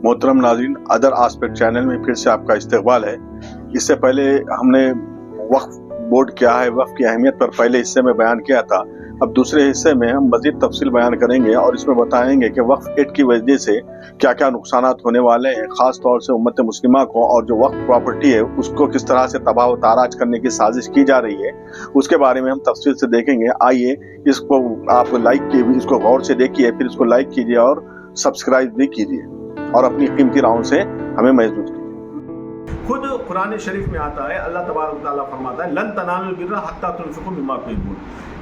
मोहतरम नाज़रीन, other aspect channel में फिर से आपका इस्तकबाल है। इससे पहले हमने वक्फ बोर्ड क्या है, वक्फ की अहमियत पर पहले हिस्से में बयान किया था। अब दूसरे हिस्से में हम मज़ीद तफसील बयान करेंगे और इसमें बताएंगे कि वक्फ एक्ट की वजह से क्या क्या नुकसानात होने वाले हैं, ख़ास तौर से उम्मत मुस्लिमा को, और जो वक्फ प्रॉपर्टी है उसको किस तरह से तबाह व ताराज करने की साजिश की जा रही है, उसके बारे में हम तफसील से देखेंगे। आइए इसको आप लाइक कीजिए, इसको गौर से देखिए, फिर इसको लाइक कीजिए और सब्सक्राइब भी कीजिए और अपनी कीमती राहों से हमें महसूस कीजिए। खुद कुरान शरीफ में आता है, अल्लाह तबारक व तआला फरमाता है, लन तनालुल बिर्रा हत्ता तुनफिकू मिम्मा तुहिब्बून।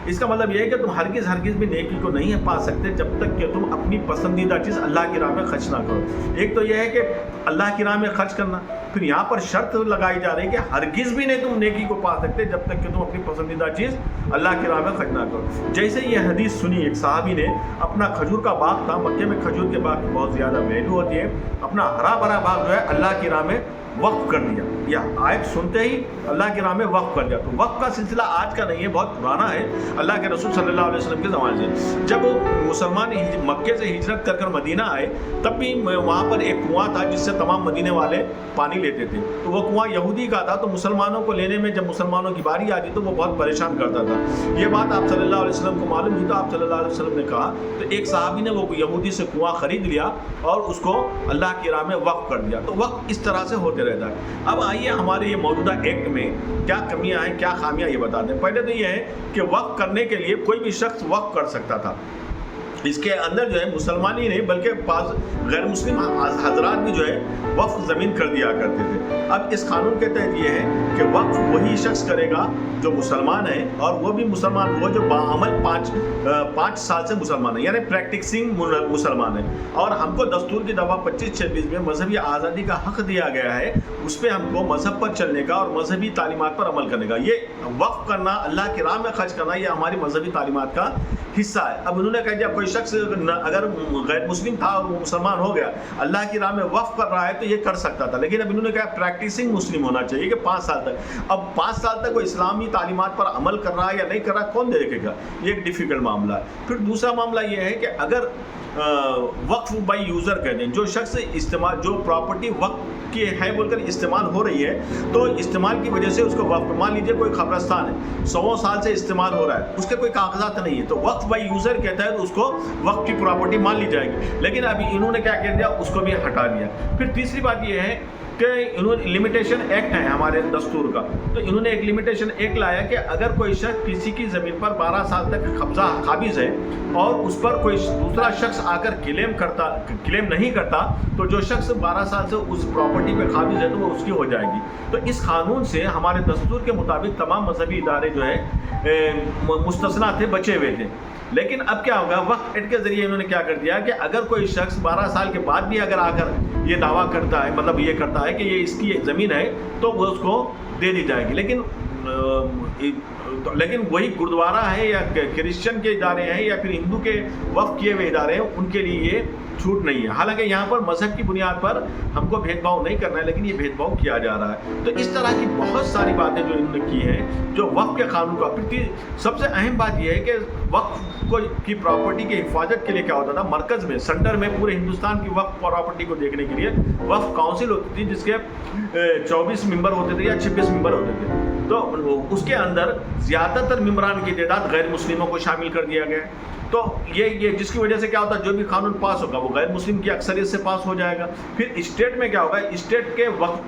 इसका मतलब यह है कि तुम हरगिज़ भी नेकी को नहीं पा सकते जब तक कि तुम अपनी पसंदीदा चीज़ अल्लाह की राह में खर्च ना करो। एक तो यह है कि अल्लाह की राह में खर्च करना, फिर यहाँ पर शर्त लगाई जा रही है कि हरगिज़ भी नहीं तुम नेकी को पा सकते जब तक कि तुम अपनी पसंदीदा चीज़ अल्लाह की राह में खर्च ना करो। जैसे ये हदीस सुनी, एक सहाबी ने अपना खजूर का बाग था, मक्के में खजूर के बाग की बहुत ज़्यादा वैल्यू होती है, अपना हरा भरा बाग जो है अल्लाह की राह में वक्फ कर दिया, या आयत सुनते ही अल्लाह की राह में वक्फ कर दिया। तो वक्फ का सिलसिला आज का नहीं है, बहुत पुराना है। अल्लाह के रसूल सल्लल्लाहु अलैहि वसल्लम के ज़माने से जब मुसलमान मक्के से हिजरत कर मदीना आए, तब भी वहाँ पर एक कुआं था जिससे तमाम मदीने वाले पानी लेते थे। तो वो कुआं यहूदी का था, तो मुसलमानों को लेने में जब मुसलमानों की बारी आती तो वो बहुत परेशान करता था। ये बात आप सल्लल्लाहु अलैहि वसल्लम को मालूम हुई, तो आप सल्लल्लाहु अलैहि वसल्लम ने कहा, तो एक सहाबी ने वो यहूदी से कुआं खरीद लिया और उसको अल्लाह की राह में वक्फ कर दिया। तो वक्फ इस तरह से होते रहता है। अब आइए हमारे ये मौजूदा एक्ट में क्या कमियां हैं, क्या खामियां, ये बता दें। पहले तो ये है कि वक्फ करने के लिए कोई भी शख्स वक्फ कर सकता था। इसके अंदर जो है मुसलमान ही नहीं बल्कि पास गैर मुस्लिम हजरात भी जो है वक्फ ज़मीन कर दिया करते थे। अब इस कानून के तहत ये है कि वक्फ वही शख्स करेगा जो मुसलमान है, और वो भी मुसलमान वो जो बाअमल पाँच साल से मुसलमान है, यानी प्रैक्टिसिंग मुसलमान है। और हमको दस्तूर की दफ़ा 25-26 में मजहबी आज़ादी का हक़ दिया गया है, उस पर हमको मजहब पर चलने का और मजहबी तालीमात पर अमल करने का। ये वक्फ करना, अल्लाह की राह में खर्च करना, ये हमारी मजहबी तालीमात का हिस्सा है। अब उन्होंने कह दिया कोई शख्स अगर गैर मुस्लिम था और वो मुसलमान हो गया, अल्लाह की राह में वक्फ कर रहा है, तो ये कर सकता था। लेकिन अब इन्होंने कहा प्रैक्टिसिंग मुस्लिम होना चाहिए कि 5 साल तक। अब 5 साल तक वो इस्लामी तालीमात पर अमल कर रहा है या नहीं कर रहा है, कौन देखेगा? ये एक डिफ़िकल्ट मामला है। फिर दूसरा मामला ये है कि अगर वक्फ बाई यूज़र कहते हैं, जो शख्स इस्तेमाल, जो प्रॉपर्टी वक्फ की है बोलकर इस्तेमाल हो रही है, तो इस्तेमाल की वजह से उसको वक्फ, मान लीजिए कोई कब्रिस्तान है 100 साल से इस्तेमाल हो रहा है, उसके कोई कागजात नहीं है, तो वक्फ बाई यूज़र कहता है तो उसको वक्फ की प्रॉपर्टी मान ली जाएगी। लेकिन अभी इन्होंने क्या कह दिया, उसको भी हटा दिया। फिर तीसरी बात ये है कि इन्होंने लिमिटेशन एक्ट है हमारे दस्तूर का, तो इन्होंने एक लिमिटेशन एक्ट लाया कि अगर कोई शख्स किसी की ज़मीन पर 12 साल तक कब्जा काबिज है और उस पर कोई दूसरा शख्स आकर क्लेम नहीं करता, तो जो शख्स 12 साल से उस प्रॉपर्टी पे काबिज है तो वो उसकी हो जाएगी। तो इस कानून से हमारे दस्तूर के मुताबिक तमाम मजहबी इदारे जो है मुस्तस्ना थे, बचे हुए थे। लेकिन अब क्या होगा, वक्फ एक्ट के ज़रिए इन्होंने क्या कर दिया कि अगर कोई शख्स 12 साल के बाद भी अगर आकर ये दावा करता है, मतलब ये करता है कि ये इसकी ज़मीन है, तो वो उसको दे दी जाएगी। लेकिन वही गुरुद्वारा है या क्रिश्चियन के इदारे हैं या फिर हिंदू के वक्फ किए हुए इदारे हैं, उनके लिए ये छूट नहीं है। हालांकि यहाँ पर मजहब की बुनियाद पर हमको भेदभाव नहीं करना है, लेकिन ये भेदभाव किया जा रहा है। तो इस तरह की बहुत सारी बातें जो इन्होंने की हैं, जो वक्फ के कानून का प्रति सबसे अहम बात यह है कि वक्फ की प्रॉपर्टी की हिफाजत के लिए क्या होता था, मरकज़ में, सेंटर में पूरे हिंदुस्तान की वक्फ प्रॉपर्टी को देखने के लिए वक्फ काउंसिल होती थी, जिसके 24 मेंबर होते थे या 26 मेंबर होते थे। तो उसके अंदर ज़्यादातर मेंबरान की तादाद गैर मुस्लिमों को शामिल कर दिया गया। तो ये जिसकी वजह से क्या होता है, जो भी कानून पास होगा वो गैर मुस्लिम की अक्सरियत से पास हो जाएगा। फिर स्टेट में क्या होगा,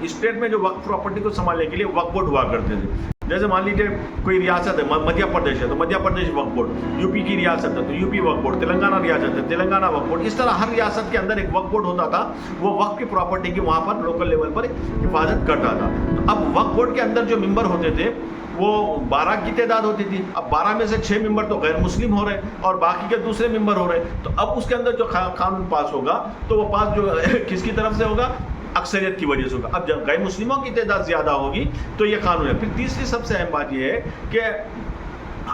स्टेट में जो वक्फ प्रॉपर्टी को संभालने के लिए वक्फ बोर्ड हुआ करते थे। जैसे मान लीजिए कोई रियासत है, मध्य प्रदेश है तो मध्य प्रदेश वक्फ बोर्ड, यूपी की रियासत है तो यूपी वक्फ बोर्ड, तेलंगाना रियासत है तेलंगाना वक्फ बोर्ड। इस तरह हर रियासत के अंदर एक वक्फ बोर्ड होता था, वो वक्फ की प्रॉपर्टी की वहाँ पर लोकल लेवल पर हिफाजत करता था। तो अब वक्फ बोर्ड के अंदर जो मेंबर होते थे वो 12 की तादाद होती थी। अब 12 में से 6 मेंबर तो गैर मुस्लिम हो रहे और बाकी के दूसरे मेंबर हो रहे। तो अब उसके अंदर जो कानून पास होगा तो वो पास जो किसकी तरफ से होगा, अक्सरियत की वजह से होगा। अब जब गैर मुस्लिमों की तादाद ज़्यादा होगी तो ये कानून है। फिर तीसरी सबसे अहम बात यह है कि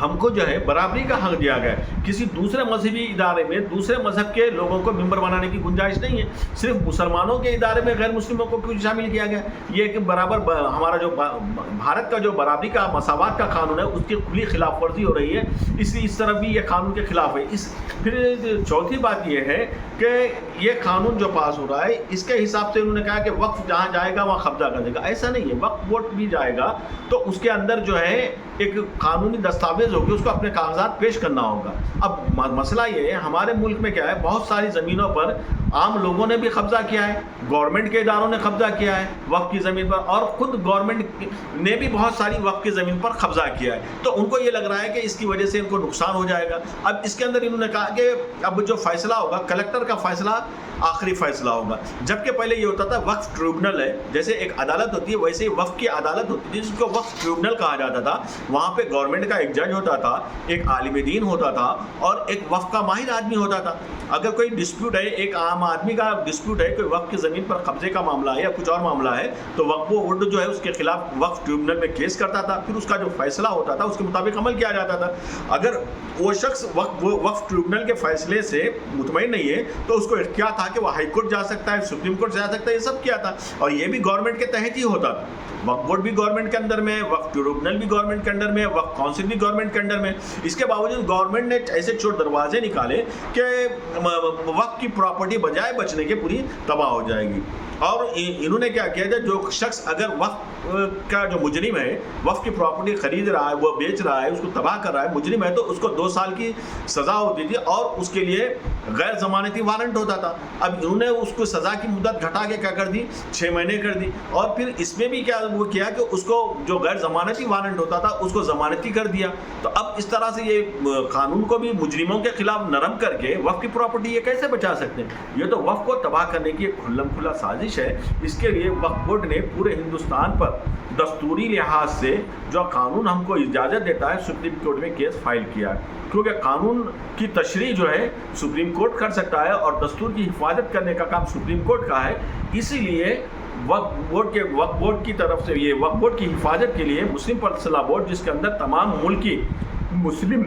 ہم کو جو ہے برابری کا حق دیا گیا ہے. کسی دوسرے مذہبی ادارے میں دوسرے مذہب کے لوگوں کو ممبر بنانے کی گنجائش نہیں ہے. صرف مسلمانوں کے ادارے میں غیر مسلموں کو کیوں شامل کیا گیا؟ یہ کہ برابر ہمارا جو بھارت کا جو برابری کا مساوات کا قانون ہے اس کی کھلی خلاف ورزی ہو رہی ہے. اس طرف بھی یہ قانون کے خلاف ہے. پھر چوتھی بات یہ ہے کہ یہ قانون جو پاس ہو رہا ہے اس کے حساب سے انہوں نے کہا کہ وقف جہاں جائے گا وہاں قبضہ کر دے گا. ایسا نہیں ہے. وقف بورڈ بھی جائے گا تو اس کے اندر جو ہے ایک قانونی دستاویز ہوگی, اس کو اپنے کاغذات پیش کرنا ہوگا. اب مسئلہ یہ ہے ہمارے ملک میں کیا ہے, بہت ساری زمینوں پر عام لوگوں نے بھی قبضہ کیا ہے, گورنمنٹ کے اداروں نے قبضہ کیا ہے وقف کی زمین پر, اور خود گورنمنٹ نے بھی بہت ساری وقف کی زمین پر قبضہ کیا ہے. تو ان کو یہ لگ رہا ہے کہ اس کی وجہ سے ان کو نقصان ہو جائے گا. اب اس کے اندر انہوں نے کہا کہ اب جو فیصلہ ہوگا کلکٹر کا فیصلہ آخری فیصلہ ہوگا, جبکہ پہلے یہ ہوتا تھا وقف ٹریبونل ہے, جیسے ایک عدالت ہوتی ہے ویسے ہی وقف کی عدالت ہوتی تھی جس کو وقف ٹریبونل کہا جاتا تھا. وہاں پہ گورنمنٹ کا ایک جج ہوتا تھا, ایک عالم دین ہوتا تھا اور ایک وقف کا ماہر آدمی ہوتا تھا. اگر کوئی ڈسپیوٹ ہے, ایک عام آدمی کا ڈسپیوٹ ہے, کوئی وقف کی زمین پر قبضے کا معاملہ ہے یا کچھ اور معاملہ ہے, تو وقف بورڈ جو ہے اس کے خلاف وقف ٹریبونل میں کیس کرتا تھا. پھر اس کا جو فیصلہ ہوتا تھا اس کے مطابق عمل کیا جاتا تھا. اگر وہ شخص وقف ٹریبونل کے فیصلے سے مطمئن نہیں ہے تو اس کو اختیار تھا کہ وہ ہائی کورٹ جا سکتا ہے, سپریم کورٹ جا سکتا ہے, یہ سب کیا تھا. اور یہ بھی گورنمنٹ کے تحت ہی ہوتا تھا. وقف بورڈ بھی گورنمنٹ کے اندر میں, وقف ٹریبونل بھی گورنمنٹ کے اندر میں, وقف کونسل بھی گورنمنٹ کے اندر میں. اس کے باوجود گورنمنٹ نے ایسے چور دروازے نکالے کہ وقف کی پراپرٹی بجائے بچنے کے پوری تباہ ہو جائے گی. اور انہوں نے کیا کیا تھا, جو شخص اگر وقف کا جو مجرم ہے وقف کی پراپرٹی خرید رہا ہے, وہ بیچ رہا ہے, اس کو تباہ کر رہا ہے, مجرم ہے, تو اس کو 2 سال کی سزا ہوتی تھی اور اس کے لیے غیر ضمانتی وارنٹ ہوتا تھا. اب انہوں نے اس کو سزا کی مدت گھٹا کے کیا کر دی, 6 مہینے کر دی. اور پھر اس میں بھی کیا وہ کیا کہ اس کو جو غیر ضمانتی وارنٹ ہوتا تھا اس کو ضمانتی کر دیا. تو اب اس طرح سے یہ قانون کو بھی مجرموں کے خلاف نرم کر کے وقف کی پراپرٹی یہ کیسے بچا سکتے ہیں؟ یہ تو وقف کو تباہ کرنے کی ایک کھلم کھلا سازش ہے. اس کے لیے وقف بورڈ نے پورے ہندوستان پر دستوری لحاظ سے جو قانون ہم کو اجازت دیتا ہے سپریم کورٹ میں کیس فائل کیا ہے, کیونکہ قانون کی تشریح جو ہے سپریم کورٹ کر سکتا ہے اور دستور کی حفاظت کرنے کا کام سپریم کورٹ کا ہے. اسی لیے وقف بورڈ کی طرف سے, یہ وقف بورڈ کی حفاظت کے لیے مسلم پرسنل لا بورڈ, جس کے اندر تمام ملک کی مسلم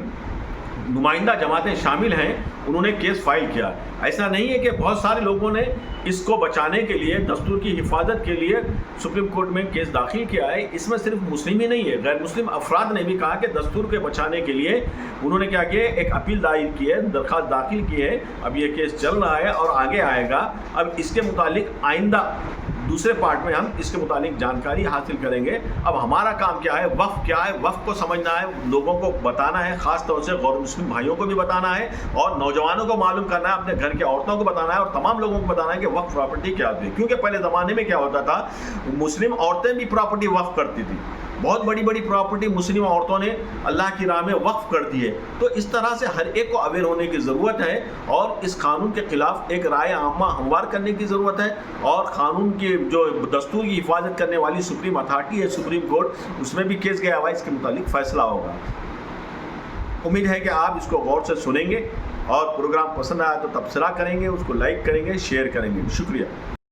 نمائندہ جماعتیں شامل ہیں, انہوں نے کیس فائل کیا. ایسا نہیں ہے کہ بہت سارے لوگوں نے اس کو بچانے کے لیے, دستور کی حفاظت کے لیے سپریم کورٹ میں کیس داخل کیا ہے. اس میں صرف مسلم ہی نہیں ہے, غیر مسلم افراد نے بھی کہا کہ دستور کے بچانے کے لیے انہوں نے کیا کیا, ایک اپیل دائر کی ہے, درخواست داخل کی ہے. اب یہ کیس چل رہا ہے اور آگے آئے گا. اب اس کے متعلق آئندہ دوسرے پارٹ میں ہم اس کے متعلق جانکاری حاصل کریں گے. اب ہمارا کام کیا ہے, وقف کیا ہے, وقف کو سمجھنا ہے, لوگوں کو بتانا ہے, خاص طور سے غیر مسلم بھائیوں کو بھی بتانا ہے اور نوجوانوں کو معلوم کرنا ہے, اپنے گھر کے عورتوں کو بتانا ہے اور تمام لوگوں کو بتانا ہے کہ وقف پراپرٹی کیا ہوتی ہے. کیونکہ پہلے زمانے میں کیا ہوتا تھا, مسلم عورتیں بھی پراپرٹی وقف کرتی تھی. بہت بڑی بڑی پراپرٹی مسلم عورتوں نے اللہ کی راہ میں وقف کر دی ہے. تو اس طرح سے ہر ایک کو اویئر ہونے کی ضرورت ہے اور اس قانون کے خلاف ایک رائے عامہ ہموار کرنے کی ضرورت ہے. اور قانون کی جو دستور کی حفاظت کرنے والی سپریم اتھارٹی ہے سپریم کورٹ, اس میں بھی کیس گیا ہوا, اس کے متعلق فیصلہ ہوگا. امید ہے کہ آپ اس کو غور سے سنیں گے اور پروگرام پسند آیا تو تبصرہ کریں گے, اس کو لائک کریں گے, شیئر کریں گے. شکریہ.